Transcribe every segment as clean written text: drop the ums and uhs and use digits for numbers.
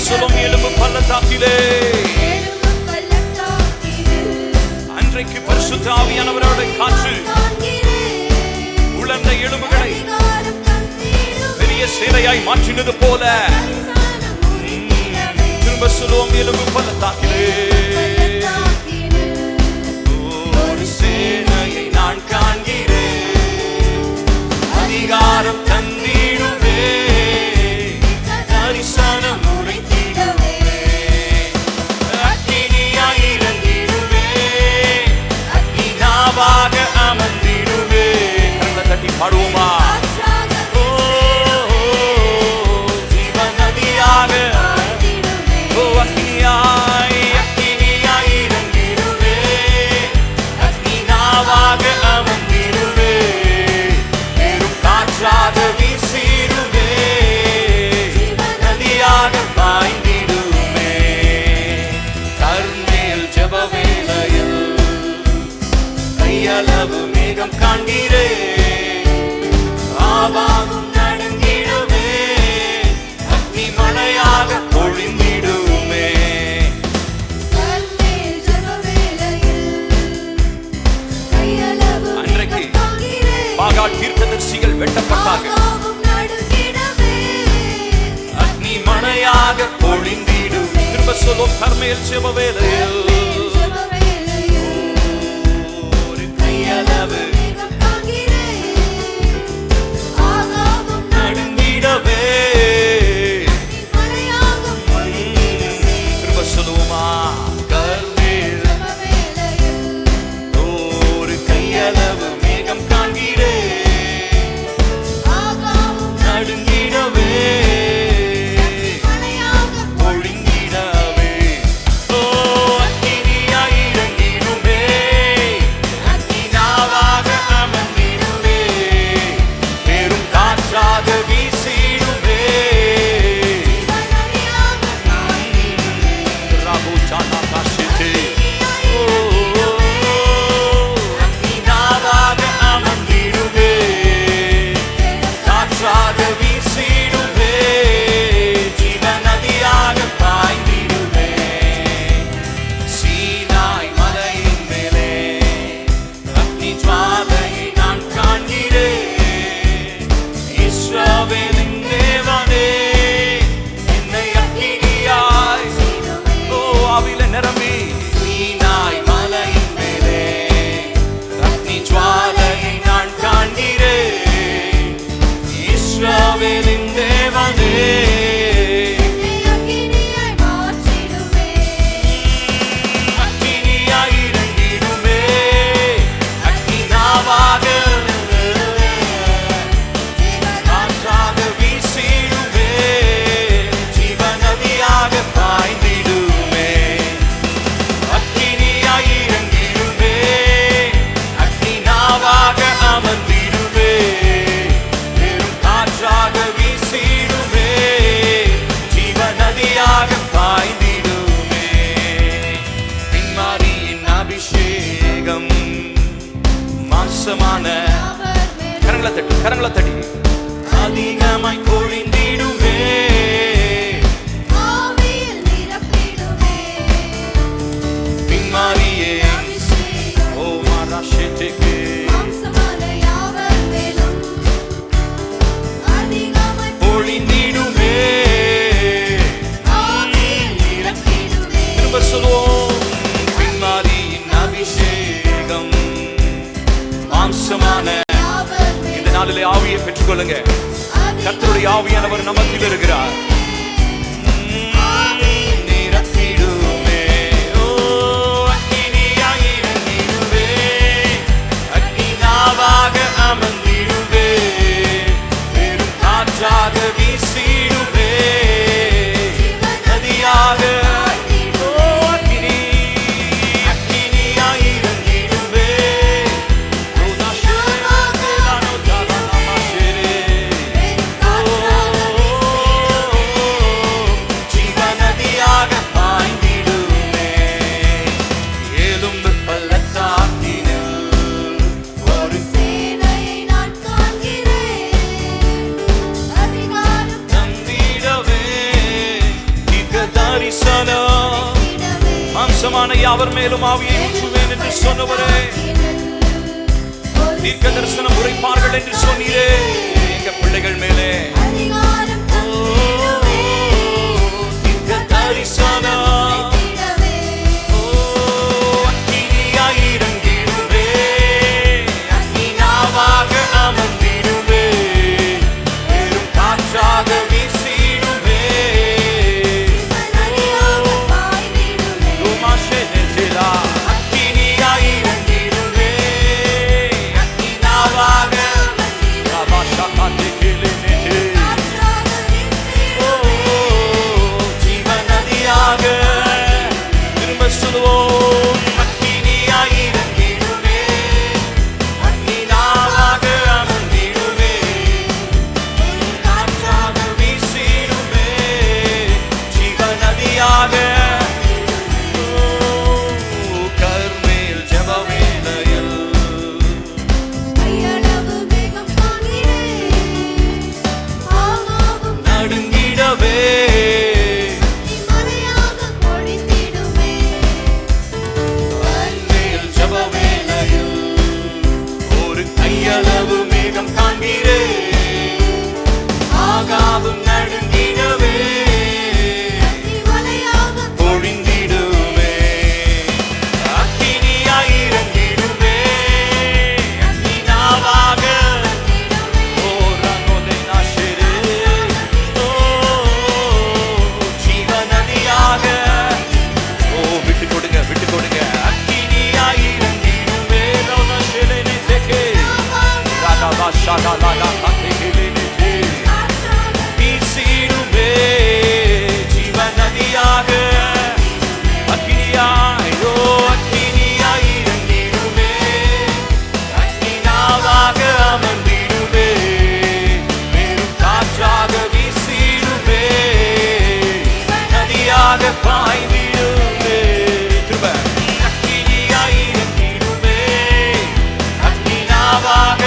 சொல்லும் எலும்பு பள்ளத்தாக்கிலே அன்றைக்கு பரிசுத்த ஆவியானவரோட காற்று உலர்ந்த எலும்புகளை பெரிய சேலையாய் மாற்றினது போல திரும்ப சொல்லும் எலும்பு பள்ளத்தாக்கிலே ஒரு சேனையை நான் காண்கிறேன், அதிகாரம் தந்திடுவே, தரிசனம் உரைத்திடுவே, அக்கினியாய் இறங்கிடுவே, அக்கினாவாக அமர்ந்திடுவே. கரங்களை தட்டி பாடுவோமா? அளவு மேகம் காண்கிறே, ஆவாகும் நடுங்கிடுமே, அக்னி மழையாக பொழிந்திடுமே. அன்றைக்கு பாகால் தீர்க்கதரிசிகள் வெட்டப்பட்டார்கள், அக்னி மழையாக பொழிந்திடும். திரும்ப சொல்லும் கர்மேல் ஜெப வேளையில் அளவு நடுங்கிடவே. திரும்ப சொல்லுவோமா? கர்மேல் ஒரு கையளவு மேகம் காண்கிறே, நடுங்கிடவே, பொழிந்திடவே. ஓ அக்கினியாய் இறங்கிடுமே, அக்கினாவாக அமர்ந்திடுவே, பெரும் காற்றாக வீசிடுவே. ராபு சானா காசித்தே, ஓ அக்கினாவாக அமர்ந்திடுவே, காற்றாக வீசிடுவே, ஜீவ நதியாக பாய்ந்திடுவே. சீனாய் மலையின் மேலே அக்னி ஜுவாலையை நான் காண்கிறேன், இஸ்ரவேலின் தேவனே என்னை அக்கினியாய் ஓ ஆவியில நிரம்பி. சீனாய் மலையின் மேலே அக்னி ஜுவாலையை நான் காண்கிறேன், இஸ்ரவேலின் தேவனே அக்கினியாய் இறங்கிடுமே, அக்கினாவாக காற்றாக வீசிடுமே, ஜீவ நதியாக பாய்ந்திடுமே. அக்கினியாய் இறங்கிடுமே, அக்கினாவாக அமர்ந்திடுமே, பெரும் காற்றாக வீசிடுமே, ஜீவ நதியாக பாய்ந்திடுமே. பின்மாரியின் அபிஷேகம் மாம்சமான கரங்களை தட்டி, கரங்களை தட்டி, அதிகமாய் பொழிந்திடுமே. பின்மாரியே ஓ மாராஷேட்டுக்கு பொழிந்திடுமே. திரும்ப சொல்லுவோம், பின்மாரியின் அபிஷேகம் மாம்சமான. இந்த நாளிலே ஆவியை பெற்றுக்கொள்ளுங்க. கர்த்தருடைய ஆவியானவர் நமக்கு இருக்கிறார். நிரப்பிடுமே, ஓ அக்கினியாய் இறங்கிடுவே, அக்கினாவாக அமர்ந்திடுவே, பெரும் காற்றாக வீசிடுவே, நதியாக ஓ அக்கினி, அக்கினியாய் இறங்கிடுவே. ஓ தரிசனம். மாம்சமான யாவர் மேலும் ஆவியை ஊற்றுவேன் என்று சொன்னவரே, தீர்க்க தரிசனம் உரைப்பார்கள் என்று சொன்னீரே எங்க பிள்ளைகள் மேலே. தீர்க்க தரிசனம் அக்கினியாய் இறங்கிடுவே, அக்கினாவாக அமர்ந்திடுவே, பெரும் காற்றாக வீசிடுவே. அக்கினியாய் இறங்கிடுவே, அக்கினாவாக ஜீவநதியாக திரும்ப சொல்லுவோம். அக்கினியாய் இறங்கிடுவே, அக்கினாவாக அமர்ந்திடுவே, காற்றாக வீசிடுவே, ஜீவநதியாக. கர்மேல் ஜெபவேளையில் நடுங்கிடவே, கர்மேல் ஜெபவேளையில் ஒரு கையளவு மேகம் காண்கிறே, ஆகாவும் நடுங்கிடவே, பொழிந்திடுமே. அக்கினியாய் இறங்கிடுமே, அக்கினாவாக ஜீவநதியாக. விட்டு கொடுங்க, விட்டு கொடுங்க. அக்கினியாய் இறங்கிடுமே, வீசிடுமே, ஜீவநதியாக. அக்கினியாய் அக்கினியாய் இறங்கிடுமே, அக்கினாவாக அமர்ந்திடுமே, பெரும் காற்றாக வீசிடுமே, நதியாக பாய்ந்திடுமே. திரும்ப அக்கினியாய் இறங்கிடுமே, அக்கினாவாக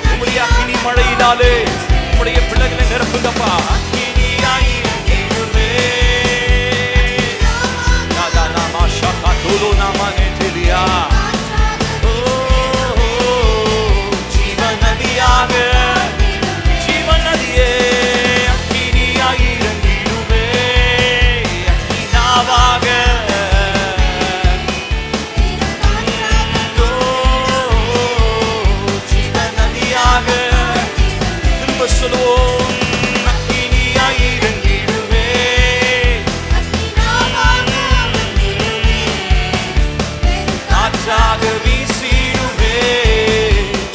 உம்முடைய அக்கினி மழையினாலே உம்முடைய பிள்ளைகளை நிரப்புங்கப்பா. அக்கினியாய் இறங்கிடுமே, நாமா ஷாகா தோலோ நாமா நெதிலியா, ஜீவநதியாக, ஜீவநதியே. அக்கினியாய் இறங்கிடுமே, அக்கினாவாக ஜீவநதியாக. திரும்ப சொல்லுவோம். அக்கினியாய் இறங்கிடுமே, காற்றாக வீசிடுமே,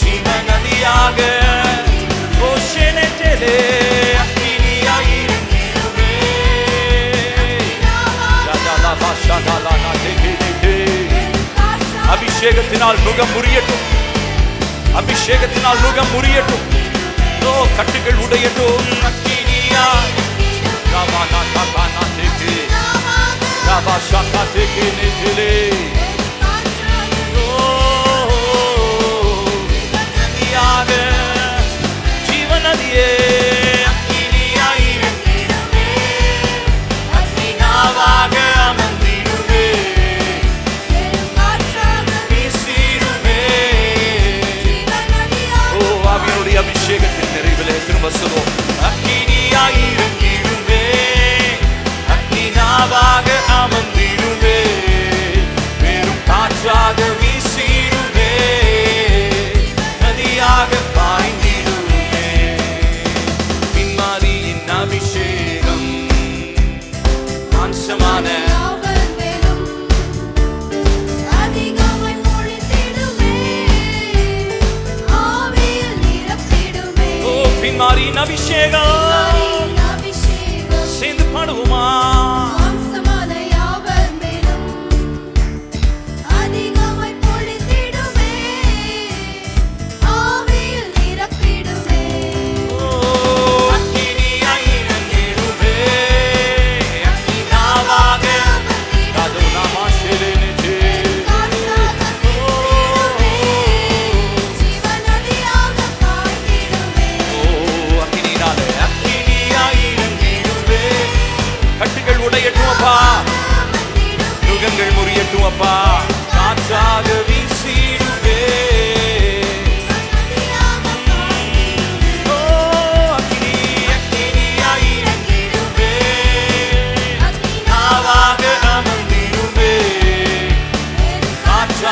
ஜீவநதியாக. ஓஷனெட்டலே அக்கினியாய் இறங்கிடுமே, அபிஷேகத்தினால் நுகம் முறியட்டும், அபிஷேகத்தினால் நுகம் முறியட்டும், கட்டுகள் உடையட்டும். அக்கினியாய் ஜீவநதியே. அக்கினியாய் இறங்கிடுமே, அக்கினாவாக அமர்ந்திடுமே, வீசிடுமே. ஆவியானுடைய அபிஷேகத்தின் நிறைவிலே திரும்ப சொல்வோம். அக்கினியாய் இறங்கிடுமே, அக்கினாவாக அமர்ந்திடுமே, பெரும் காற்றாக வீசிடுமே, நதியாக பாய்ந்திடுமே. பின்மாரியின் அபிஷேகம் மாம்சமான பின்மாரியின் அபிஷேகம் சேர்ந்து பாடுவோமா?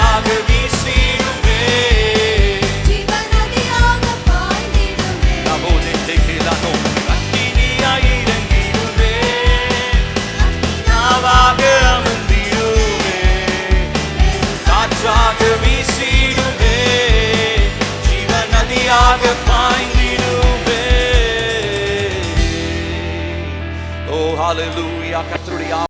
காற்றாக வீசிடுமே ஜீவநதியாக பாய்ந்திடுமே நவோதே தெகிலானோ அக்கினியாய் இறங்கிடுமே நாவாக அமர்ந்திடுமே காற்றாக வீசிடுமே ஜீவநதியாக பாய்ந்திடுமே ஓ ஹalleluya கர்த்தருடைய